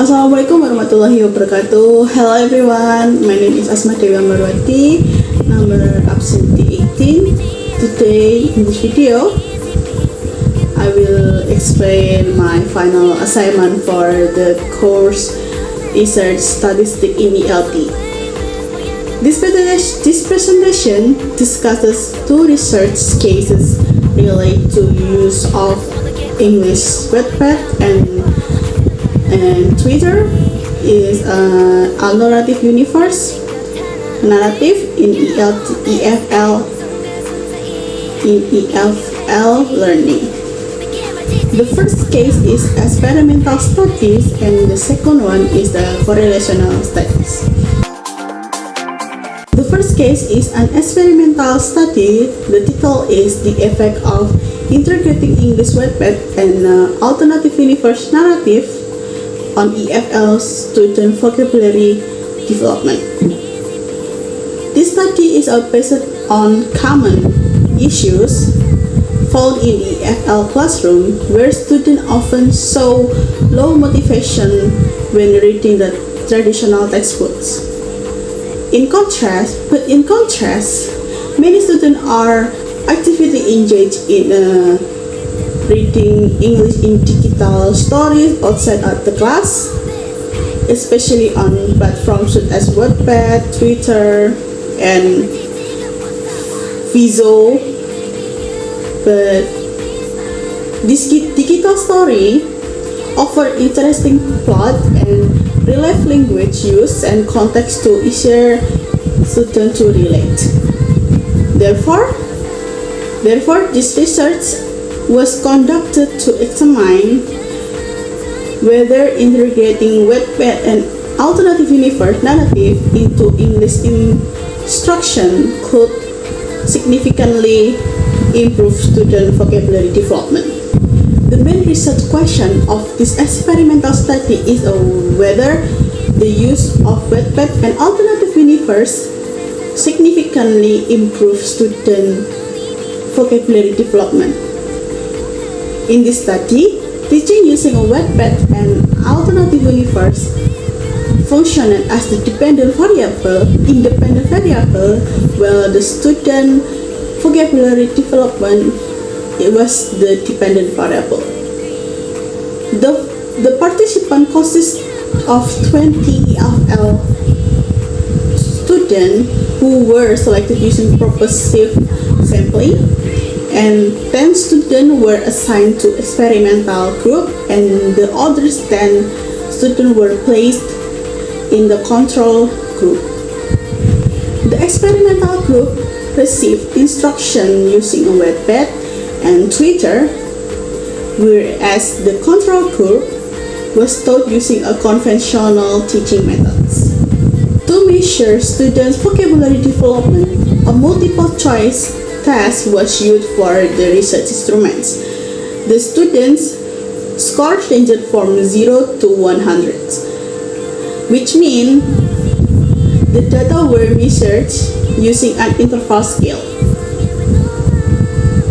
Assalamualaikum warahmatullahi wabarakatuh. Hello everyone, my name is Asmah Dewi Ambarwati, number absentee 18. Today in this video, I will explain my final assignment for the course Research Statistic in ELT. This presentation discusses two research cases related to use of English Wattpad and Twitter is an alternative universe narrative in EFL learning. The first case is experimental studies and the second one is the correlational studies. The first case is an experimental study. The title is The Effect of Integrating English Wattpad and Alternative Universe Narrative on EFL Student Vocabulary Development. This study is based on common issues found in the EFL classroom where students often show low motivation when reading the traditional textbooks. In contrast, many students are actively engaged in reading English in digital stories outside of the class, especially on platforms such as Wattpad, Twitter, and Vizo. But this digital story offer interesting plot and relief language use and context to easier students to relate. Therefore, this research was conducted to examine whether integrating Wattpad and alternative universe narrative into English instruction could significantly improve student vocabulary development. The main research question of this experimental study is whether the use of Wattpad and alternative universe significantly improves student vocabulary development. In this study, teaching using a Wattpad and alternative universe functioned as the independent variable, while the student vocabulary development was the dependent variable. The participant consists of 20 EFL students who were selected using purposive sampling, and 10 students were assigned to experimental group and the other 10 students were placed in the control group. The experimental group received instruction using a Wattpad and Twitter, whereas the control group was taught using a conventional teaching methods. To measure students' vocabulary development, a multiple choice test was used for the research instruments. The students' scores ranged from 0 to 100, which means the data were measured using an interval scale.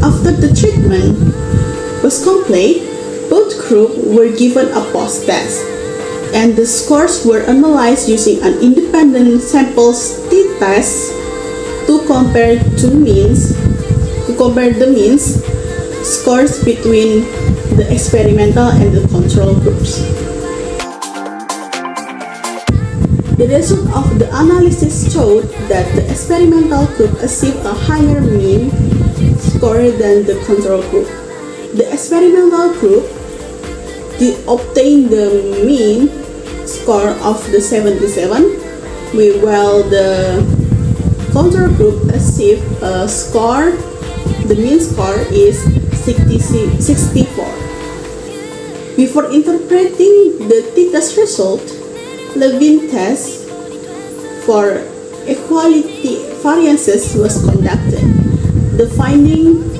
After the treatment was complete, both groups were given a post-test, and the scores were analyzed using an independent sample t-test to compare the means scores between the experimental and the control groups. The result of the analysis showed that the experimental group achieved a higher mean score than the control group. The experimental group obtained the mean score of the 77, while the control group achieved a score, the mean score is 64. Before interpreting the t-test result, Levin test for equality variances was conducted. The findings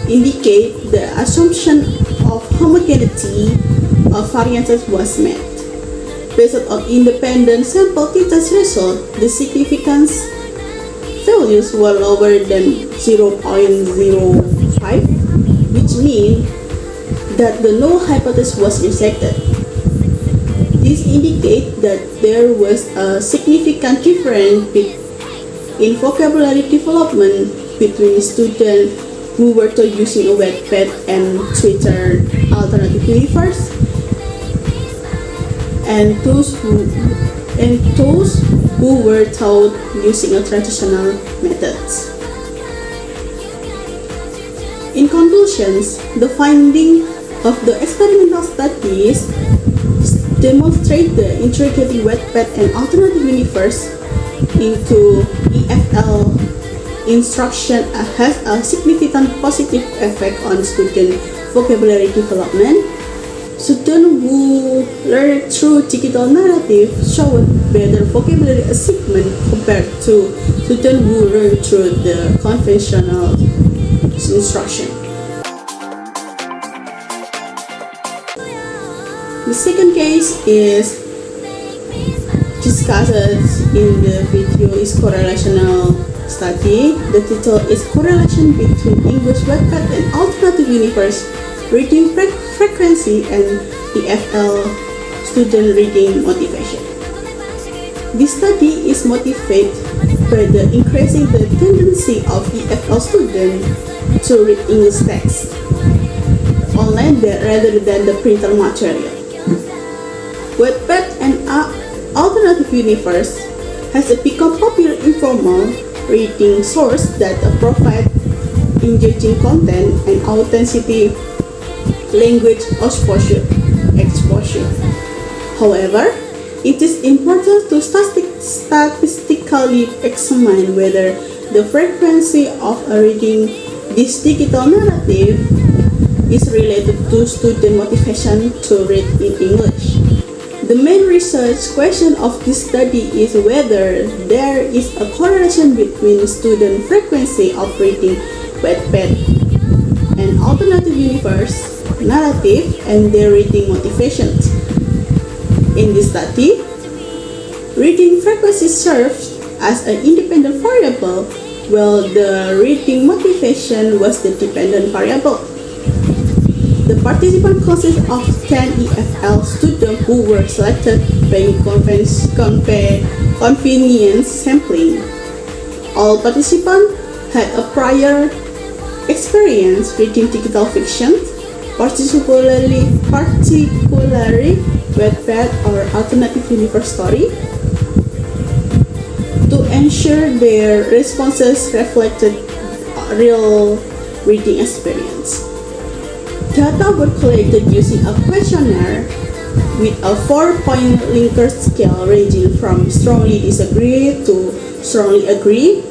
indicate the assumption of homogeneity of variances was met. Based on independent sample t-test result, the significance values were lower than 0.05, which means that the null hypothesis was rejected. This indicates that there was a significant difference in vocabulary development between students who were taught using a Wattpad and Twitter alternative universe and those who were taught using a traditional methods. In conclusions, the finding of the experimental studies demonstrate the integrating Wattpad and alternative universe into EFL instruction has a significant positive effect on student vocabulary development. Students who learn through digital narrative showed better vocabulary achievement compared to students who learn through the conventional instruction. The second case is discussed in the video is correlational study. The title is Correlation between English Wattpad and Alternative Universe Reading Frequency and EFL Student Reading Motivation. This study is motivated by the increasing the tendency of EFL students to read English text online rather than the printed material. Wattpad and Alternative Universe has become popular informal reading source that provide engaging content and authenticity language exposure. However, it is important to statistically examine whether the frequency of reading this digital narrative is related to student motivation to read in English. The main research question of this study is whether there is a correlation between student frequency of reading Wattpad and Alternative Universe narrative and their reading motivations. In this study, reading frequency serves as an independent variable, while the reading motivation was the dependent variable. The participants consist of 10 EFL students who were selected by convenience sampling. All participants had a prior experience reading digital fiction, particularly Wattpad or Alternative Universe story, to ensure their responses reflected real reading experience. Data were collected using a questionnaire with a 4-point Likert scale ranging from strongly disagree to strongly agree.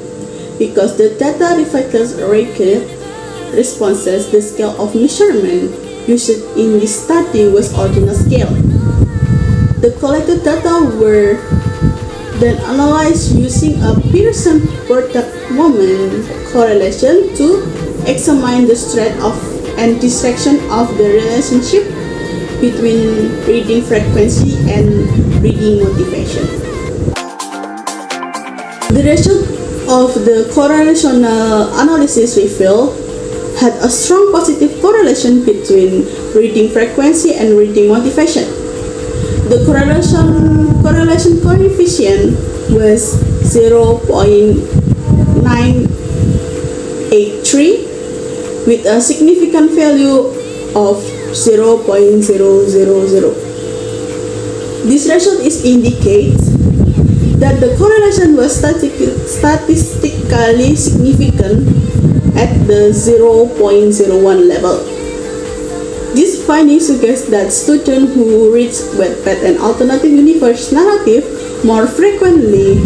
Because the data reflected accurate responses, the scale of measurement used in this study was ordinal scale. The collected data were then analyzed using a Pearson product moment correlation to examine the strength of and direction of the relationship between reading frequency and reading motivation. The result of the correlational analysis revealed had a strong positive correlation between reading frequency and reading motivation. The correlation coefficient was 0.983 with a significant value of 0.000. This result indicates that the correlation was statistically significant at the 0.01 level. This finding suggests that students who read Wattpad and Alternative Universe narrative more frequently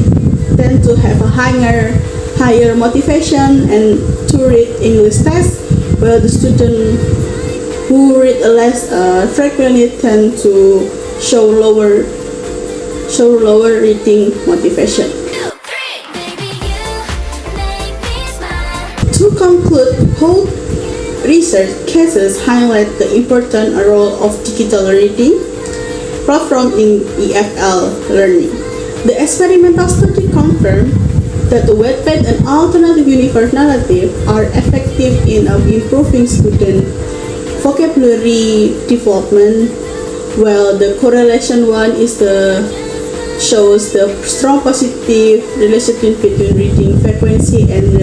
tend to have a higher motivation and to read English text, while the students who read less frequently tend to show lower reading motivation. To conclude, both research cases highlight the important role of digital reading platform in EFL learning. The experimental study confirmed that the Wattpad and Alternative Universe narrative are effective in improving student vocabulary development Well, the correlation one is the shows the strong positive relationship between reading frequency and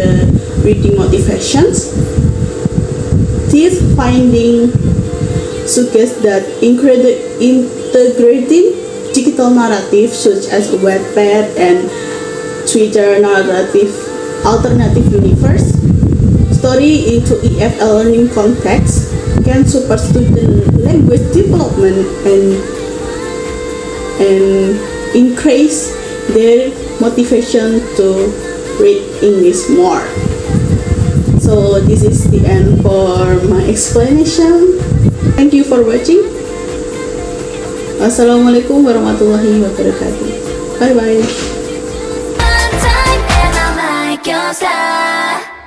reading motivations. This finding suggests that integrating digital narratives such as Wattpad and Twitter narrative alternative universe story into EFL learning context can support student language development and increase their motivation to read English more. So this is the end for my explanation. Thank you for watching. Wassalamualaikum warahmatullahi wabarakatuh. Bye bye. One time and I like your style.